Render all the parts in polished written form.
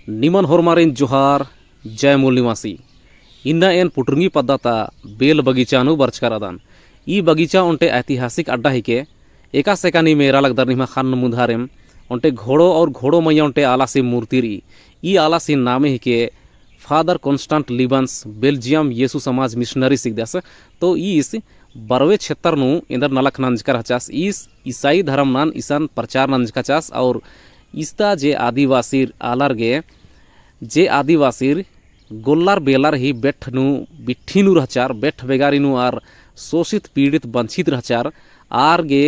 निमन होरमारिन जोहार जय मूल निवासी इन्ना एन पुटरंगी पद्धता बेल बगीचानु बर्चकरादान ई बगीचा उनटे ऐतिहासिक अड्डा हिके एका सेकानी मेरा लगदर निमा खान मुधारेम उनटे घोड़ो और घोड़ो मैया उनटे आलासी मूर्तिरी ई आलासी नामे हिके फादर कॉन्स्टेंट लिबन्स बेल्जियम येसु समाज मिशनरी सिगदस तो इस बरवे क्षेत्र नु इंदर नलक नंजकर हचास इस ईसाई धर्म नान ईसान प्रचार नंजका चास और इस्ता जे आदिवासी आलरगे जे आदिवासी गोल्लार बेलार ही बेठनु बिठीनु रहचार बेठ बेगारिनु आर शोषित पीड़ित वंचित रहचार आरगे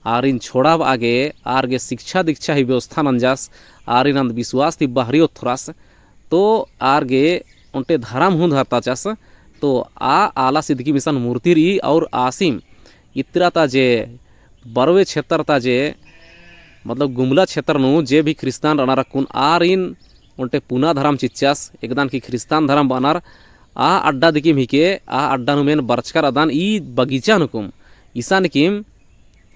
आरिन छोड़ाव आगे आरगे शिक्षा दीक्षा ही व्यवस्था नंजास आरिन अंधविश्वास ती बाहरी थोरास तो आरगे उनटे धर्म हुंद हरता चास तो आला सिद्दकी मिशन मूर्तिरी और आसिम इतराता जे बरवे क्षेत्रता जे मतलब गुमला क्षेत्र नु जे भी ख्रिस्तान रना रखुन आरिन उनटे पुना धर्म चिच्चास एकदम की ख्रिस्तान धर्म बनार अड्डा दिकिम हिके अड्डा नुमेन बर्चकर अदान ई बगीचा नुकुम ईसान किम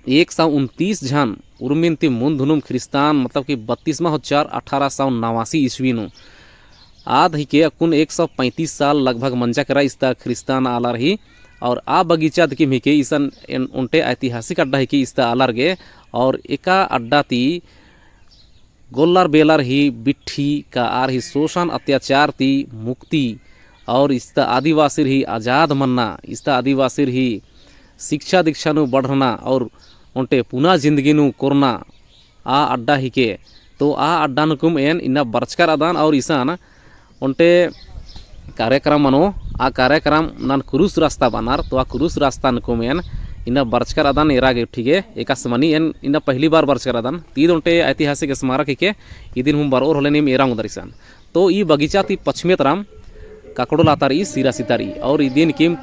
129 जन उर्मिन ती मुंधुनुम ख्रिस्तान मतलब कि 32वां होचार 1889 ईस्वी नु आद हिके अकुन 135 साल लगभग मंजा करा इस्ता ख्रिस्तान आलार ही और बगीचा दिकिम हिके ईसान उनटे ऐतिहासिक अड्डा हिके इस्ता आलार गे और एका अड्डा ती गोल्लार बेलार ही बिट्ठी का आर ही शोषण अत्याचार ती मुक्ति और इस्ता आदिवासी ही आज़ाद मन्ना इस्ता आदिवासी ही शिक्षा दीक्षा नु बढ़ना और उनटे पुनः जिंदगी नु कोरना अड्डा ही के तो अड्डा नुकुम एन इन्ना बर्चकर अदान और ईसान उनटे कार्यक्रम मनो कार्यक्रम नान क्रूस रास्ता बनार तो क्रूस रास्ता नुकुम एन इन्ना बर्चकर अदान एरागे ठीके एकासमनी एन इन्ना पहली बार बर्चकर अदान तीद उनटे ऐतिहासिक स्मारक हिके इदिन हम बार और होले निम एरांग दरिसान तो ई बगीचा ती पश्चिमे तरम काकड़ोलातारी सीरा सितारी और इदिन किम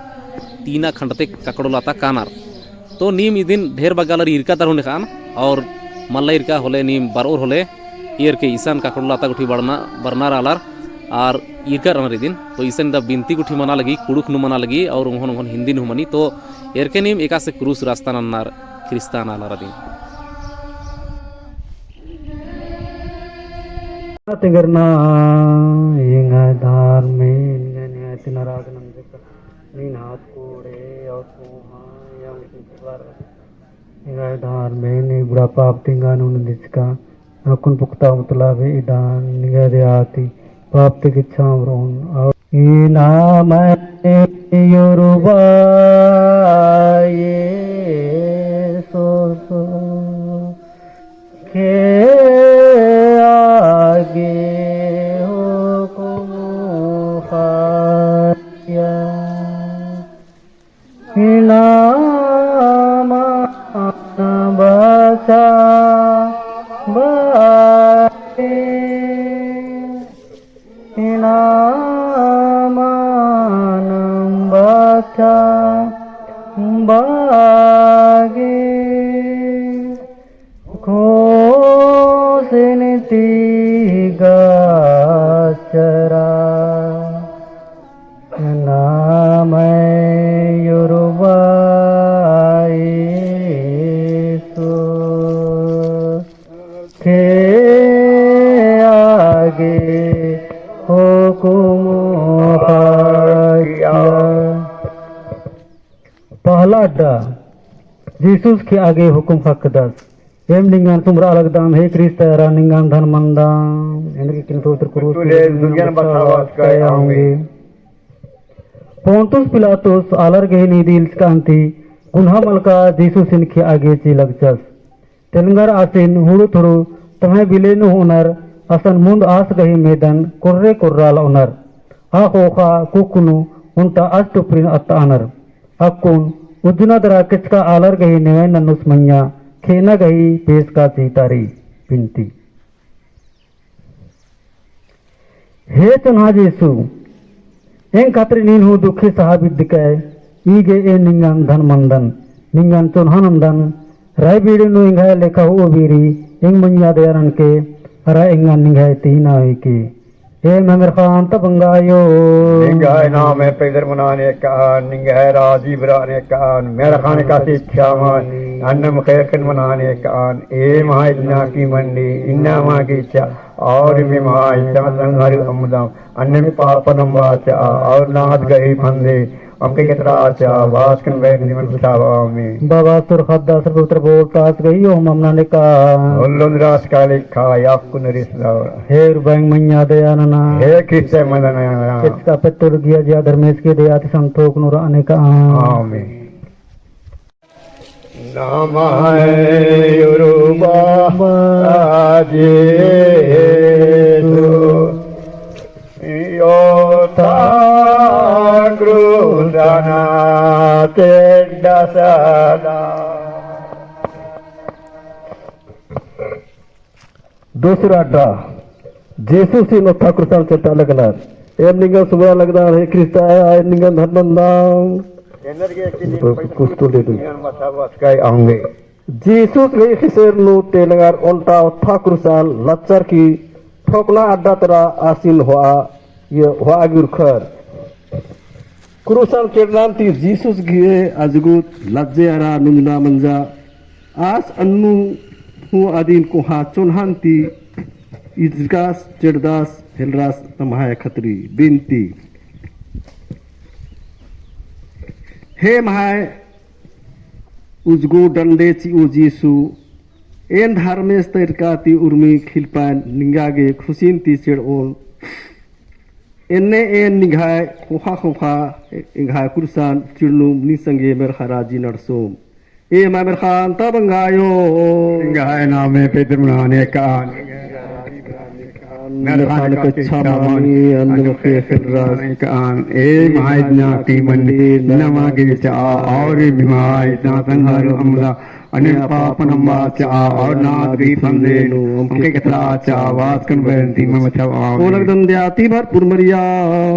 तीना खंडते काकड़ोलाता कानार तो नीम इदिन ढेर बगालर इरका तरहुन खान और मल्ला इरका होले नीम बार और होले ईर के ईसान काकड़ोलाता गुठी बरनार आलार और इरका रनर दिन तो ईसन द बिनती गुठी मना लगी कुड़ुक नु मना लगी और उन्होंने हिंदी नु मनी तो एरके नीम एका से क्रूस रास्ता नन्नार ख्रिस्तान आलार दिन तिगरना इंगा धार में ने तिनराग नंदक नीन हाथ कोड़े और सोहा या उनके इंगा धार में ने बुढ़ा पाप तिंगा नु दिसका अकुन पुख्ता मतलब इदान निगा दे आती पाप के छावरों और इना मैं योरुबा ये सो के आगे हो को खाया इना बचा बागे घोषणती गाचरा नाम योरुबा सो के आगे हुकुम पहला अड्डा जीसस के आगे हुकुम फकदस एम निंगान तुमरा अलग दाम हे क्रिस्ता निंगान धन मंदाम इनके किंतु उतर क्रूस दुनिया बसावास कया होंगे पोंतुस पिलातुस आलर के नीदिल्स कांति कुन्हा मलका जीसस इनके आगे ची लगचस तेलंगार आसिन हुड़ु थुड़ु तमें बिलेनु हुनर असन मुंद आस गही मैदान कुर्रे कुर्राल उनर होखा कुकुनु उनता अष्टुप्रिन अत्तानर अकुन उजना दरा किचका आलर गही नेवे ननुस मन्या खेना गही पेश का सीतारी पिंती हे चन्हा जेसु एं खातिर नीन हो दुखी साहबिद दिकाय ईगे ए निंगान धन मंदन निंगान चोन्हानंदन राय बीड़ी नु इंगाय लेखा हो बीरी इंग मन्या दयारन के रा इंगान निंगाय तीना के हे मेमर खान तबंगायो निंगाय नाम है पैदर मनाने का निंगाय राजी बराने का मेरा खाने का शिक्षा मान अन्नम खैकन मनाने कान ए महाइजना की मंडी इन्ना माँ की इच्छा और भी महाइच्छा संघार अमदाम अन्य में पापनम वाचा और नाथ गई फंदे हमके कितना आचा वास्कन बैग निमन कुछावा में बाबा सुर खद्दा सर्वत्र बोलतास गई हो ममना ने कहा उल्लुन रास काले खा याकु नरिसदा हे रुबैंग मैया दयानना हे कृष्ण मदन किसका पत्तुर गिया जिया धर्मेश के दयाति संतोष नूर आने का आमीन नमः योरुबा जेसु योता ग्रुदना तेडसदा दूसरा अड्डा जेसु से नोथा कृताल चट्टा लगला एम निंगा सुबह लगदा हे क्रिस्ता है निंगा धर्मंदा कुछ तो ले दो आऊंगे जीसुस गई खिसेर नु तेलंगार उल्टा था कृसाल लच्चर की ठोकला अड्डा तरा आसिल हुआ ये हुआ गुरखर क्रुसाल केरनांती जीसुस गिए अजगुत लज्जे अरा नुंगना मंजा आस अन्नु हु आदिन को हा चुनहांती इजगास चिड़दास हिलरास तमहाय खतरी बिनती हे महाय उजगु डंडेची उजीसु एन धार्मेस तैरकाती उर्मी खिलपान निंगागे खुशीन ती चिड़ोन एन्ने एन निघाय खोखा खोखा इंघाय कुरसान चिड़नु निसंगे मेरखराजी नरसोम ए मा मेरखान तबंगायो गाय नामे पेत्र मनाने का मेरखान कच्छा मानी अन्य के फिरास कान ए महाइजना की मंडी नमा के चा और महाइजना संघार अमला अन्य पापनम वाचा और नाथ गई फंदे हमके कितना चा वास्कन बेंती में मचा ओलग दंद्याती भर पुरमरिया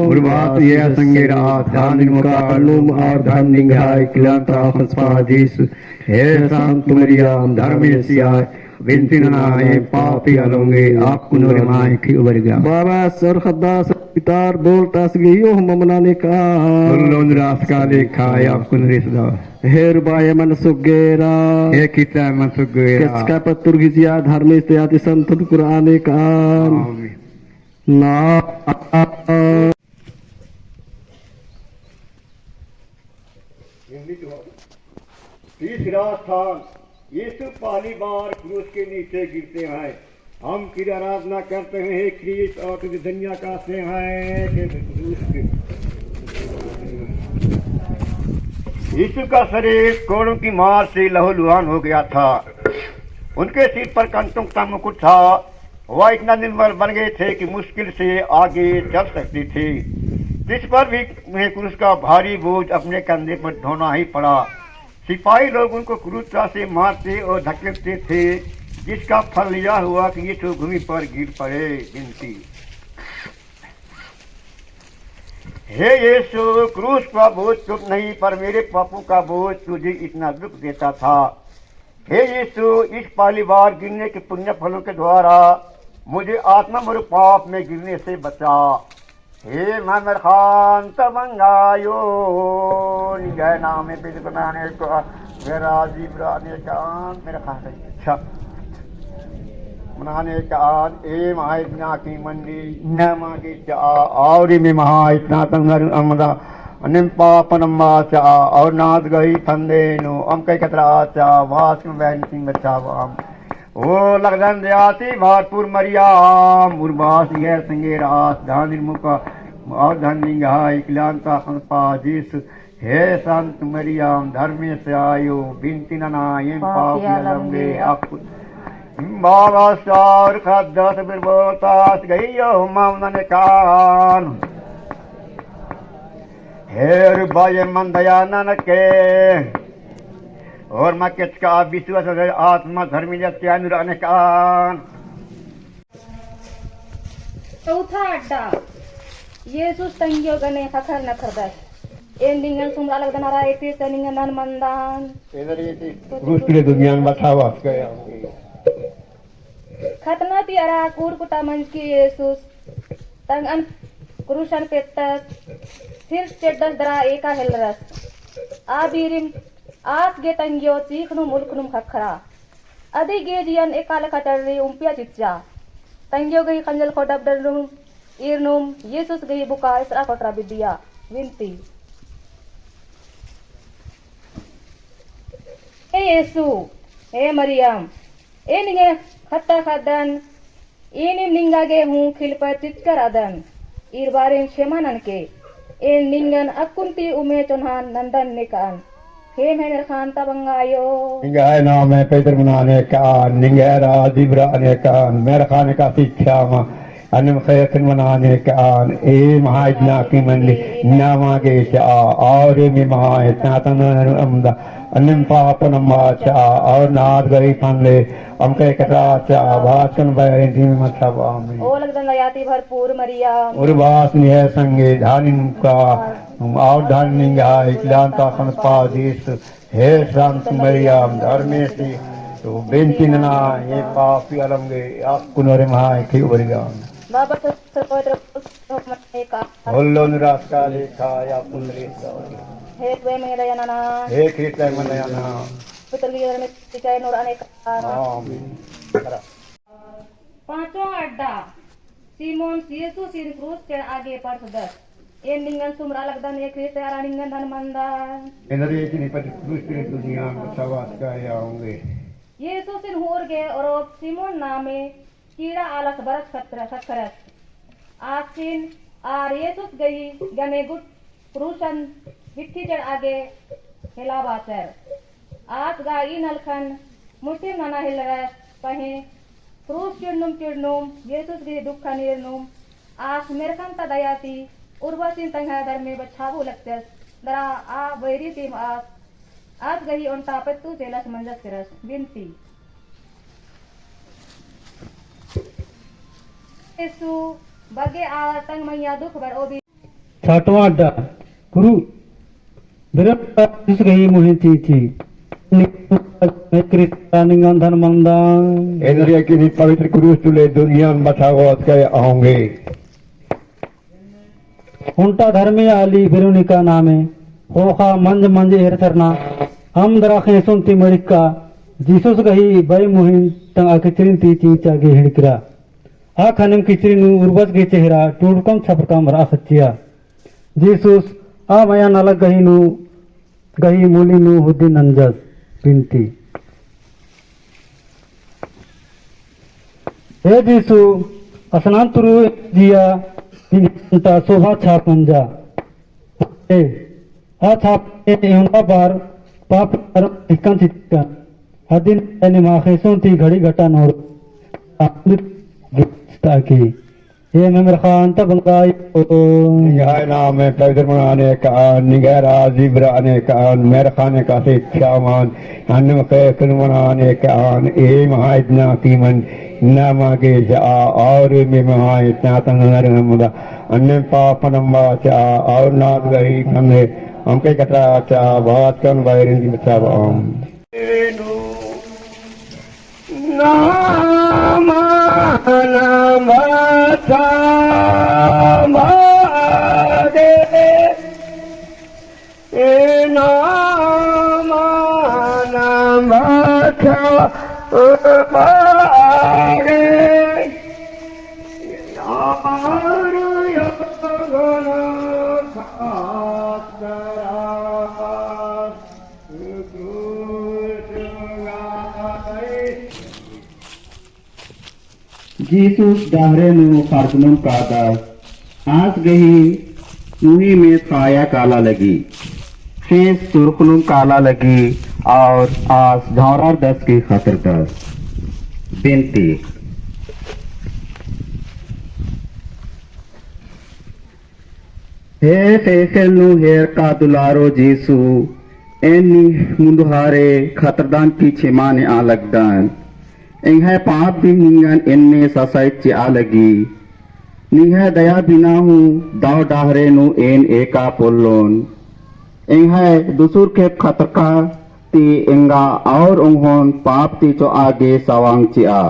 उर्वात ये संगेरा ध्यान मुका अनुम और धन निघाय किलांता फसपा जीस हे शांत मरिया धर्मेशिया बिनती नाए पापी अलोंगे आपको नूर माय की उबर गया बाबा सर खद्दा पितार बोलता गई हो ममनाने का लोन रास का देखा आपको नरिसदा हेर बाय मन सुगेरा हे किता मन सुगेरा किसका पत्तुर गिजिया धर्मेश त्याति संत कुराने का ना तीसरा स्थान यीशु पहली बार क्रूस के नीचे गिरते हैं हम की आराधना करते हैं हे क्रिस्ट और तुझे दुनिया का से हैं कि क्रूस के यीशु का शरीर कोड़ों की मार से लहूलुहान हो गया था उनके सिर पर कंटों का मुकुट था वह इतना निर्बल बन गए थे कि मुश्किल से आगे चल सकती थी जिस पर भी उन्हें क्रूस का भारी बोझ अपने कंधे पर ढोना ही पड़ा सिपाही लोग उनको क्रूरता से मारते और धकेलते थे जिसका फल यह हुआ कि यीशु भूमि पर गिर पड़े विनती हे यीशु क्रूस का बोझ चुप नहीं पर मेरे पापों का बोझ तुझे इतना दुख देता था हे यीशु इस पहली बार गिरने के पुण्य फलों के द्वारा मुझे आत्मा और पाप में गिरने से बचा हे महमद खान तबंगायो निगाह नामे पे बनाने को मेरा अजीब राने का मेरा खान अच्छा मनाने का ए महाइतना की मंडी नमा की चा और में महाइतना तंगर अमदा अनिम पापनम चा और नाथ गई फंदे नो अम कई कतरा चा वास में बहन सिंह बच्चा वाम ओ लगन दयाती भारपुर मरिया मुरबास यह संगे रास धान मुका और धन निगाह इकलांता संपा जिस हे संत मरियम धर्मे से आयो बिनती नायम पाप लंबे आप बाबा सार खद्दस बिरबोतास गईयो मामन कान हेर बाय मन दयानन के और माँ का विश्वास आत्मा धर्मी त्यान कान चौथा अड्डा येसूस तंगियो गने खखर न खरदास एंडिंगन सुमरा लगदना रायते तनिंगन नन मंदान दूसरे दुनिया में बतावा गया खतना ती अरा कूर कुटा मंच की येसूस तंग अन क्रूशन पेत्तस फिर चेड्डस दरा एका हेलरस आ बीरिम As ge tangyo chiknum ulknum khakra. Adi ge jian ekal katari umpia cicca. Tangyo ge kanjal kodab darnum irnum Yesus ge buka isra kotra bidia. Winti. Hey Yesu, hey Mariam. Ninge khatta khadan. Inim ninga ge hu khilpa chitkar adan. Irbarin shemanan ke. Ningan akunti ume chonhan nandan nikan. He mener khan tabangayo. Ningai naam hai Peter manane ka, ningai raji brane ka, mer khane ka शिक्षा ma. Anam खैरन मनाने का ए महाजना की मंडी नामा के चा और में महा इतना अमदा अनम पाप नमा चा और नाद गई फंदे हम के कटा चा भाषण बैठी में मतलब आमीन ओ लगदन याति भरपूर मरिया और बास निह संगे धानिन का और धानिन का इकलांता सन पादिस हे शांत मरियम धर्मेशी तो बेंची ना ये पापी अलमगे आप कुनोरे महा की urea Baba terpotra mereka. Hollo niraska lekha ya pundri. He kwe meraya nana. He krita manayana. Betul liar में सिंचाई नूर अनेक. Amin. पांचों अड्डा सीमोन यीशु सिर क्रूस के आगे पर सदर ये निंगन सुमरा लगदन ये क्रिस्ते आरा निंगन धन मंदान Enari ini pada krusri dunia bersawat kaya होंगे. यीशु सिर होर गए और सीमोन नामे कीड़ा आलस बरस खतरस आसिन आर यीशुस गई गने गुट क्रूसन विथी चढ़ आगे हिलाबासर आस गाई नलखन मुठे नाना हिलरस पहे क्रूस चिड़नुम यीशुस गई दुखा निर्नुम आस मेरखन तदयाती उर्वसिन तंगा दर में बछाबू लगतस दरा आ वैरी टीम आस गई उन तापतु तेलस मंजस करस विनती यीशु बगे आतंग मैया दुख बर ओबी छठवां अड्डा गुरु बिरत जिस गई मुहि चीची मैं क्रिस्तानिंगन धन मंदान Enari ini pavitra krus tule dunia bersawat kaya होंगे. उल्टा धर्मी आली बिरुनिका नामे होखा मंज मंज एरसरना हम दराखे सुनती मरिका जीसुस गही बई मुहिन तंग आकिचरिन ती चीचा गे हिड़करा आ खनम किचरिन उर्वस गे चेहरा टूडकम छपरकम रा खचिया जीसुस आ मया नलक गही मूली नु हुद्दी नंजस बिनती हे जीसु असनान तुरु जिया इंता शोभा छाप मंजा ए आ छाप ए उनका बार पाप कर्म इकन चित्का हदिन ने माखेसों ती घड़ी घटा नोर ताकि ये मेमर खान तब बंगाई Ningai naam hai Peter manane ka, ningai raji brane ka, mer khane ka शिक्षा मान अनम खैरन मनाने का ए महाजना की मन नामा के चा और में महा इतना अमदा अनम पाप नमा चा और नाद गई फंदे हम के कटा चा भाषण बैठी में मतलब आमीन Nama nama sama de nama nama sama de yaru yagana khasara जीसुस Dahre नु खारकुनम कादा आस गही मुही में छाया काला लगी शेष सुरखुनुम काला लगी और आस झौरा दस की खतर दस बेनती हे फेसल नु हेर का दुलारो जीसु एनी मुंदुहारे खतरदान की छिमाने आ लगदान इंह पाप भी निंगन इनने ससाइच आ लगी निह दया बिना हूँ दाव डाहरे नु एन एका पोलोन इंह दुसुर के खतरका ती इंगा और उन्होंन पाप ती चो आगे सवांग चिया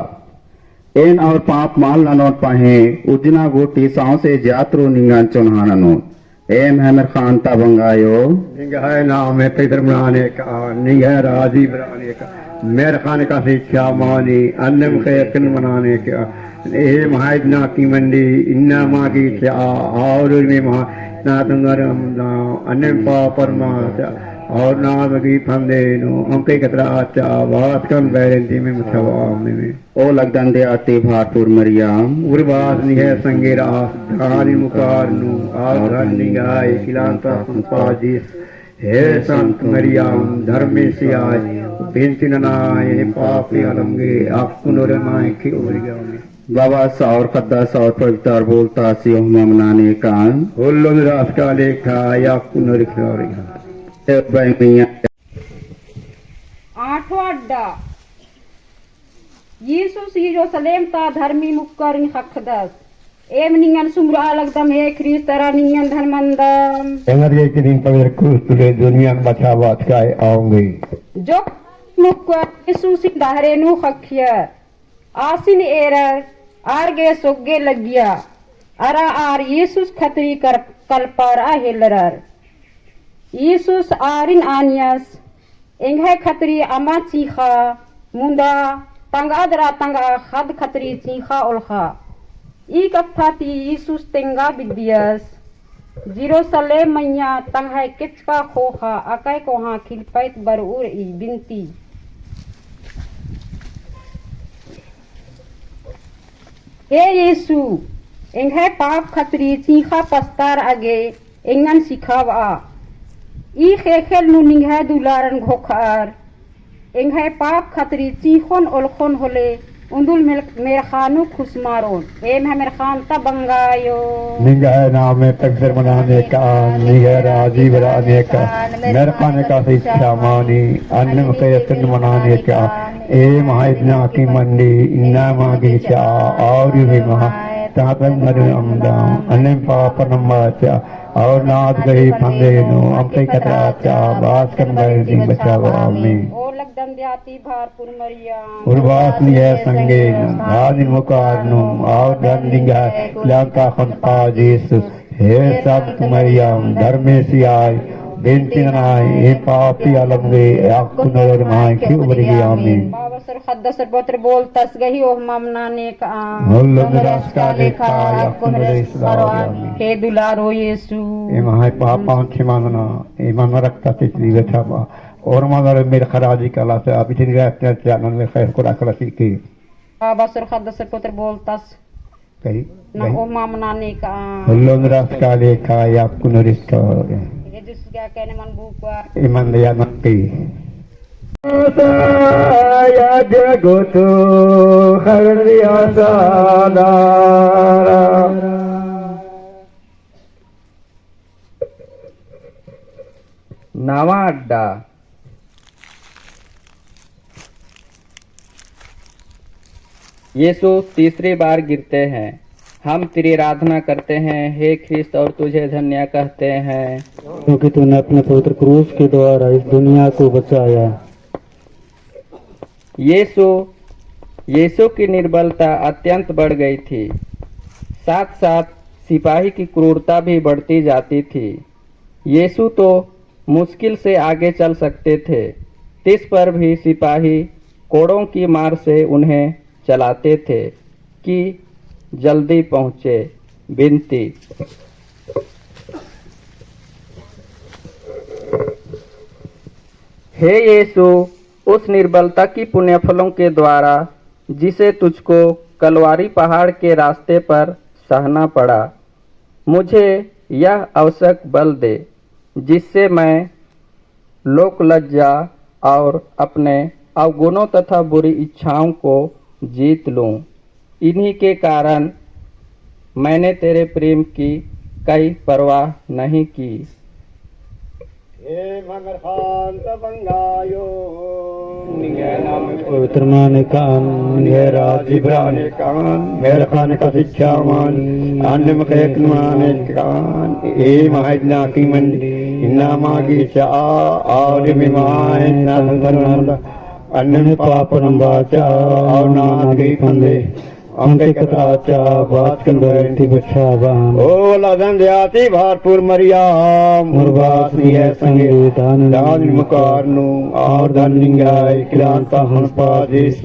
एन और पाप माल ननोट पाहे उजना गोटी साव से जात्रो निंगन चुनहाना नो एम हैमर खान तबंगायो निगाह नाम है पैदर बनाने का निगाह राजी बनाने का मेरे खाने का शिक्षा मानी अन्य मुखयकन बनाने का ए महाइदना की मंडी इन्ना माँ की क्या और में महा नातंगर अन्य पापरमा और नाम की फंदे नो हम कई कतरा आचा बात कम बैरेंटी में मुछवाम में ओ लगदन दे आते भारपुर मरियाम उर्वास निहे संगेरा धानी मुकार नु आघर निगाह किलांता संपाजिस हे संत मरियम धर्मे से आय बेंती ननाए पापी अलमगे आपको नोरे माए की उबरिगा बाबा सौर कद्दास और पवित्र बोलता सी मनाने का होल्लो निराश का लेखा आपको नोरे खिलारेगा आठवां अड्डा यीशुस यरूशलेम ता धर्मी मुक्कर हकदस एम निंगन सुमरा लगदम हे ख्रीस तरा निंगन धर्मंदम एंगर ये के दिन पवित्र क्रूस तुले दुनिया में बचावत का आऊंगी जो मुक्कर यीशुस दाहरे नु खखिया आसिन एरर आरगे सोगे लगिया अरा आर यीशुस खतरी कर कल्पर आ हेलरर यीशुस आरिन आनियस एंगे खतरी अमा चीखा मुंदा तंगा दरा तंगा खद खतरी चीखा उल्खा ई कथा ती यीशुस तेंगा विद्यस जेरूशलेम मैया तंगे किचका खोखा अकै कोहा खिलपैत बरउर ई बिनती हे यीशु एंगे पाप खतरी चीखा पस्तार आगे एंगन सिखावा ई खेखेल नु निंगे दुलारन घोखार एंगे पाप खतरी चीखोन ओलखोन होले उंदुल मेर खानु खुशमारोन एम है मेर खान तबंगायो निगाह नाम है पवित्र बनाने का निगाह राजी बनाने का मेरे खाने का शिक्षा मानी अन्य मुखयकन बनाने का ए महाइदना की मंडी इन्ना मागी चा और भी महा तातन मरे अमदा अन्य पाप नम्बाचा और नाथ गई फंदे नो हम कई कतरा चा बात कर मेरे दिन बचावा आमीन ओ लगदन देती भारपुर मरिया उर्वास निगाह संगे धानी मुकार नो और धन निगाह लंका खंता जीसु हे संत मरियम धर्मे से आय बेंती नाय ए पापी अलमगे आपको नजर माय की उबरिगी आमीन बाबा सर खद्दा सर पत्र बोल तस गही ओ मामनाने का होल्लो निराश का लेखा आपको नजर इसलाम आमीन हे दुलारो यीशु ए महाय पापां क्षमाना ए मन रखता तिचली बैठा बा और मगर मेरे खराजी कला से अभी दिन रहते चैनल में खैर को रख रखी की बाबा सर खद्दा सर पत्र बोल तस कही ना ओ मामनाने का होल्लो निराश का लेखा आपको नजर इसलाम ये जिस क्या कहने मन बुका iman ya nanti ya jagotu kharriya sadara नवा अड्डा यीशु तीसरी बार गिरते हैं हम तेरी आराधना करते हैं हे ख्रिस्त और तुझे धन्य कहते हैं क्योंकि तूने अपने पवित्र क्रूस के द्वारा इस दुनिया को बचाया यीशु की निर्बलता अत्यंत बढ़ गई थी साथ साथ सिपाही की क्रूरता भी बढ़ती जाती थी यीशु तो मुश्किल से आगे चल सकते थे तिस पर भी सिपाही कोड़ों की मार से उन्हें चलाते थे कि जल्दी पहुँचे विनती हे यीशु उस निर्बलता की पुण्यफलों के द्वारा जिसे तुझको कलवारी पहाड़ के रास्ते पर सहना पड़ा मुझे यह आवश्यक बल दे जिससे मैं लोक लज्जा और अपने अवगुणों तथा बुरी इच्छाओं को जीत लूं। इन्हीं के कारण मैंने तेरे प्रेम की कई परवाह नहीं की। पवित्र माने कान मेरा जिब्राने कान मेरे खाने का शिक्षा मान अन्य मखेक माने कान ए महाजना की मंडी इन्ना मागी चा और मिमाए ना अन्य पाप नंबाचा और ना गई फंदे Amke katracha Vatkan Garanti Bachavam O Ladandhyati Bharpur Mariam Murvasni hai sange Dan Dhan Mukarnu Aur Dhanningai Kilanta Hanpadis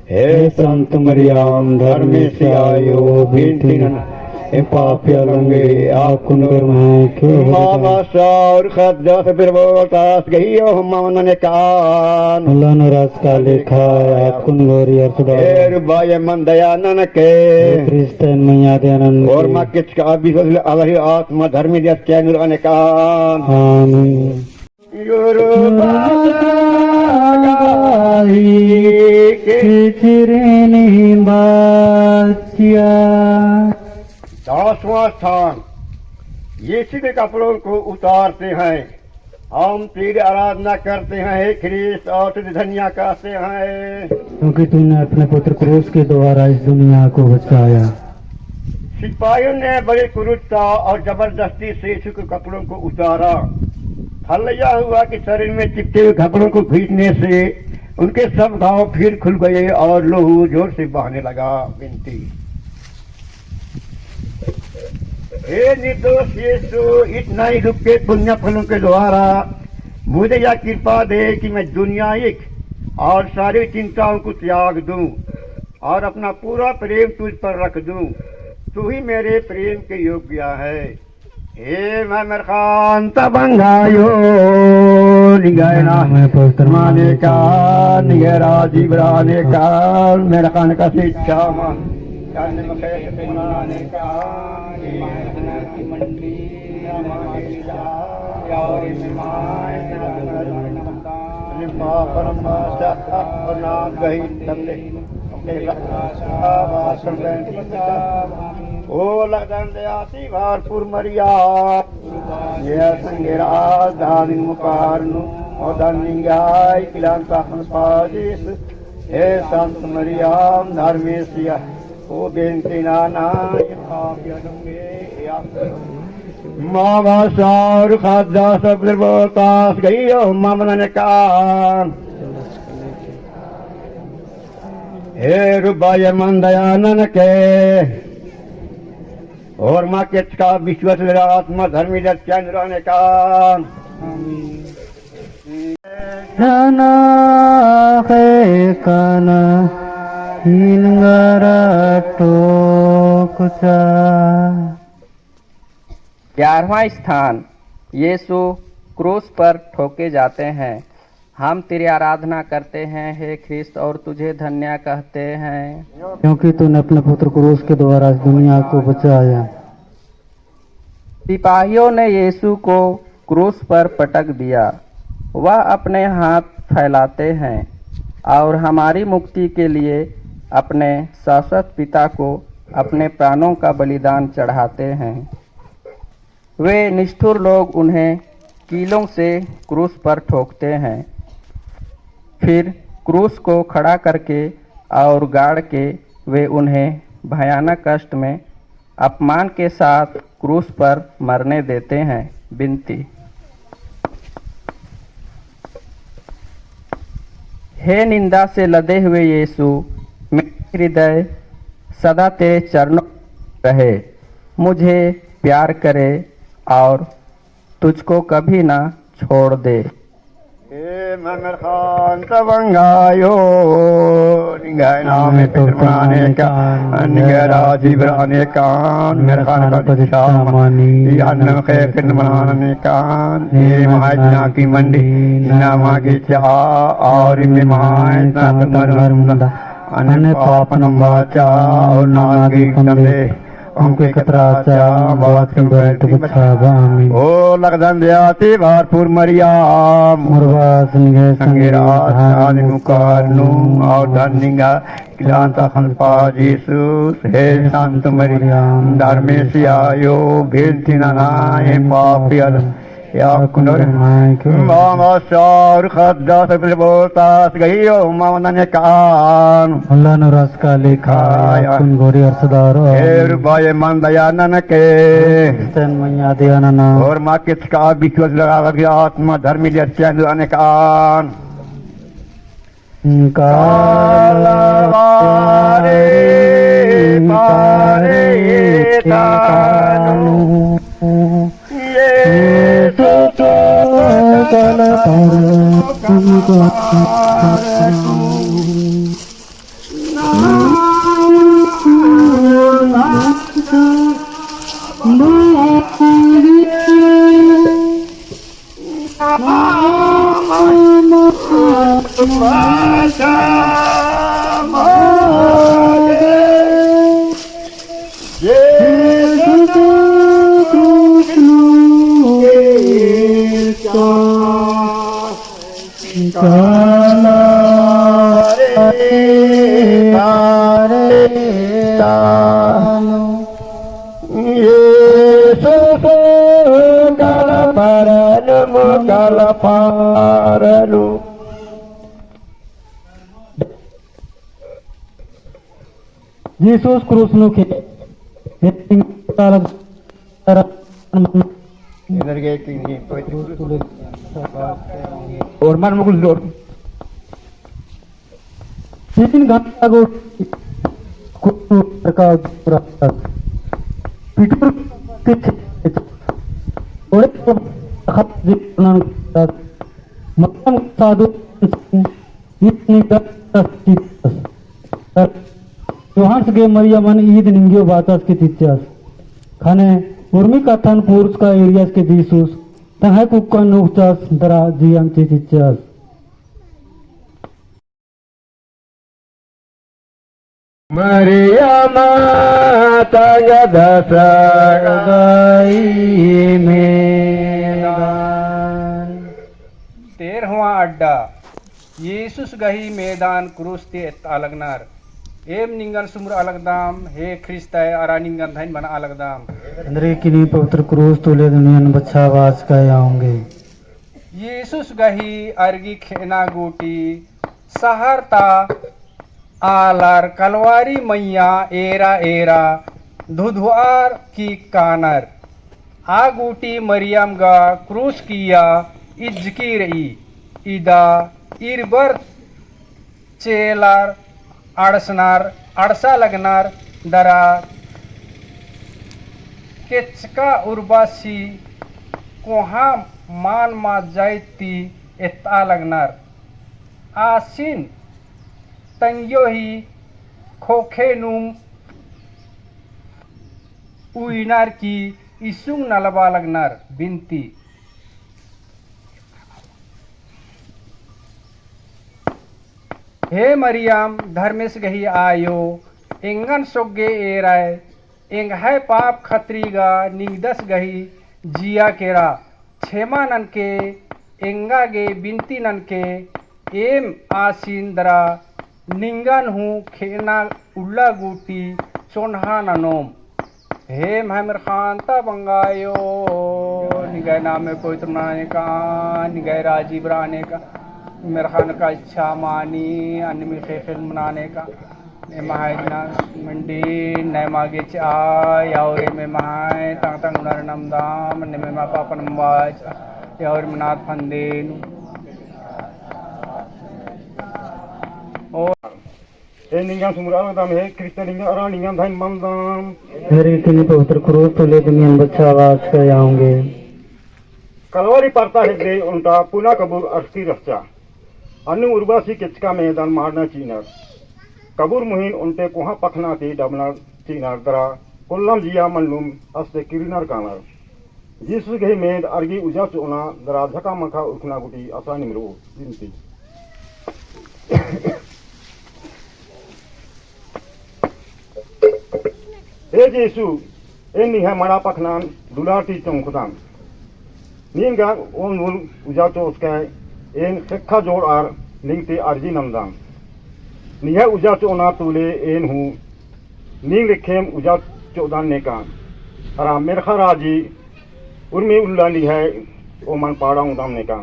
He Sant Mariam Dharme Se Ayo Bintinan Empapya Lange Akun Vermai Mama Saur Khadja Se Birvotas Gahiyo Humana Kan Allah Naras Ka Lekha Akun Gori Arsada Er Baya Mandayana Ke Kristen Mayadyanan और माँ किच का भी अलग आत्मा धर्मी दिया channel अनेकान Amin Kicireni Bacia 10वां स्थान यीशु के कपड़ों को उतारते हैं हम तेरी आराधना करते हैं हे ख्रीस्त और तुझे धन्य कहते हैं क्योंकि तूने अपने पुत्र क्रूस के द्वारा इस दुनिया को बचाया सिपाहियों ने बड़ी क्रूरता और जबरदस्ती से यीशु के कपड़ों को उतारा फल यह हुआ कि शरीर में चिपके हुए कपड़ों को खींचने से उनके सब घाव फिर खुल गए और लहू जोर से बहने लगा विनती हे निर्दोष यीशु इतना ही रुके पुण्य फलों के द्वारा मुझे यह कृपा दे कि मैं दुनियायिक और सारी चिंताओं को त्याग दूं और अपना पूरा प्रेम तुझ पर रख दूं तू ही मेरे प्रेम के योग्य है हे मैं खान तबंगायो निगायना माने का निगरा जीवराने का मेरा खान का शिक्षा ओ लगन दयाती भारपुर मरिया ये संगेरा दानिन मुकारनु और दानिंगाय किलांता हंपादिस हे संत मरियाम धर्मेशिया ओ बेनती नाना ये पापिया दूंगे मामा सार खादा सब बोतास गई ओ मामन ने कहा हे रुबाय मंदयानन के और माँ के का विश्वास आत्मा धर्मी चैन रहने का Dana Kana Hingara Tokucha 11वां स्थान यीशु क्रूस पर ठोके जाते हैं हम तेरी आराधना करते हैं हे ख्रिस्त और तुझे धन्य कहते हैं क्योंकि तूने अपने पुत्र क्रूस के द्वारा इस दुनिया को बचाया सिपाहियों ने यीशु को क्रूस पर पटक दिया वह अपने हाथ फैलाते हैं और हमारी मुक्ति के लिए अपने शाश्वत पिता को अपने प्राणों का बलिदान चढ़ाते हैं वे निष्ठुर लोग उन्हें कीलों से क्रूस पर ठोकते हैं फिर क्रूस को खड़ा करके और गाड़ के वे उन्हें भयानक कष्ट में अपमान के साथ क्रूस पर मरने देते हैं विनती हे निंदा से लदे हुए यीशु मेरा हृदय सदा तेरे चरणों में रहे मुझे प्यार करे और तुझको कभी ना छोड़ दे हे मनर खान तबंगायो निगाह नाम पितराने का निगरा जीवराने का मेरा खान का दिशामानी अन्न के किन्माने का ये महाजना की मंडी नामा की चाह और ये महाजना तमरमदा अन्न पापनम वाचा और नागी कंदे उनके कतराचा बात के बैठ बचावा आमीन ओ लगदन दयाती भारपुर मरिया मुरवा संगेरा आदि मुकारनु और धनिंगा किलांता खंपा जीसुस हे संत मरियम धर्मेशियायो भेंति नानाए पापियल या कुनर मामा सार खद्दा सब बोतास गईयो मामा ने कान अल्लाह ने रस का लेखा कुन गोरी अर्सदार हेर बाय मन दयानन के तन मैया दयानना और माँ किसका विश्वास लगा के आत्मा धर्मी चैन आने कान काला pare tanu Yesus Yesus krusnu ke इधर गए कि नहीं और मन मुकुल जोर तीन घंटा को पिटूर मतलब साधु जोहान्स गे मरियमन ईद निंगियो बातास के तिच्यास खाने उर्मी कथन पुरुष का एरियास के जीसुस तहाय कुक्का नुकचास दरा जियांग चे तिच्यास Maria Mata Gadasagdai मैदान 13वां अड्डा यीशुस गही मैदान क्रूस ते अलगनार एम निंगन सुमर अलगदाम हे ख्रिस्ताय अरा निंगन धन बना अलगदाम अंदर की नहीं पवित्र क्रूस तोले दुनिया में बच्चा आवाज का आऊंगे यीशुस गही अर्गी खेना गोटी सहारता आलार कलवारी मैया एरा एरा धुधुआर की कानर आगूटी मरियम गा क्रूस किया इज्की रही इदा इरबर चेलार अड़सनार अड़सा लगनार दरा केचका उर्बासी कोहा मान मा जायती एता लगनार आसिन तंग्यो ही खोखे नुम उइनार की इसुंग नलबा लगनार बिनती हे मरियम धर्मेश गही आयो एंगन सोगे एराय एंग है पाप खत्रीगा निगदस गही जिया केरा छेमा नन के एंगा गे बिनती नन के एम आसीन दरा निंगन हूँ खेना उल्ला गुटी सोनहा ननोम हे महमर खान ता बंगायो निगय नाम में कोई तुमने का निगय राजीव राने का मेरा खान का इच्छा मानी अन्य मीठे फिल्म बनाने का ने महाजना मंडी नए मागे चा यावरे में महाय तंग तंग नर नमदाम ने में मा पापन बाज यावर मनात फंदेन हे निंगन सुमरा दम हे कृष्ण निंगन अरा निंगन धन मंदम अंदर की नहीं पवित्र क्रूस तोले दुनिया में बच्चा आवाज का आऊंगे कलवारी पड़ता है दे उनका पुना कबूर अर्थी रफ्चा अनु उर्वासी किचका मैदान मारना चीनर कबूर मुहिन उनते कुहा पखना थी डबना चीनर दरा कुल्लम जिया मल्लुम अस्ते किरिनर कानर जिसु गही मेद अर्गी उजा चोना दरा झका मखा उखना गुटी आसानी मरो जिनती हे जेसु एनी है मड़ा पखनान दुलाटी चौंखदान नींगा ओन वुल उजा चो उसका एन सेक्खा जोड़ आर निंगते अर्जी नमदान निहा उजा चोना तुले एन हूँ नींग लिखेम उजा चोदान ने का अरा मेरखा राजी उर्मी उल्ला है ओमन पाड़ा उदाम ने का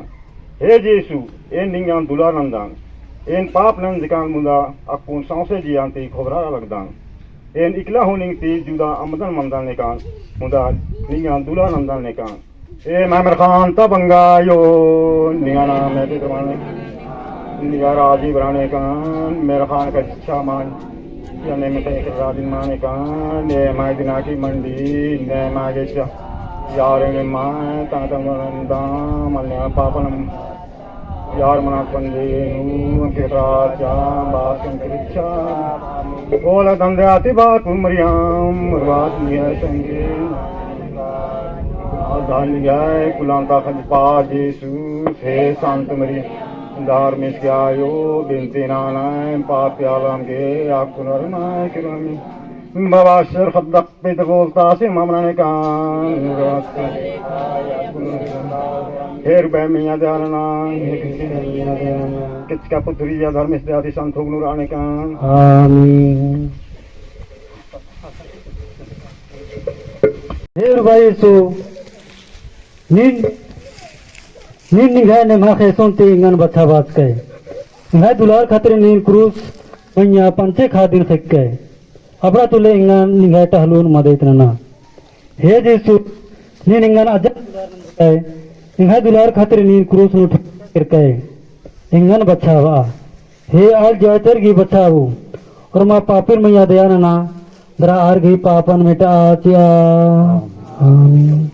हे जेसु एन निंगान दुला नंदान एन पाप नंद जिकान मुदा अपुन सांसे जियांती खोबरा लगदान एन इकला होनिंग ती जुदा अमदन मंदान ने का मुदा निंगान दुला नंदान ने का ए महमर खान ता बंगायो निगाना मैं तो करवाने निगा राजी बनाने का मेरा खान का इच्छा मान Yane me te radin mane kan ne mai dina ki mandi ne mage cha yare me mai ta ta maranda malya papanam yar mana pande nu ke raja basan kricha ola dandati ba kumriyam rat niya sange adhan jai kulanta khalifa Jesus he sant mari धार्मिक आयो बिनती नानाय पाप्यालम के आकुनरमाय किरमी बवाशर खद्दक पे बोलता से ममराने कान फिर बेमिया जानना किसका पुत्री या धर्मिक आदि संतों नुराने कान आमीन फिर भाई सो नीन निगाह ने माखे सोनते इंगन बच्चा बात कहे इंगाय दुलार खातिर नीन क्रूस वन्या पंचे खादिर सेक कहे अबरा तुले इंगन निगाह टहलून मदेत ना हे जेसु नीन इंगन अजब दुलार कहे इंगाय दुलार खातिर नीन क्रूस नु ठिकर कहे इंगन बच्चा वा हे आल जातर की बच्चा वो और मा पापिर मैया दया ना दरा आर गई पापन मिटा आचिया आमीन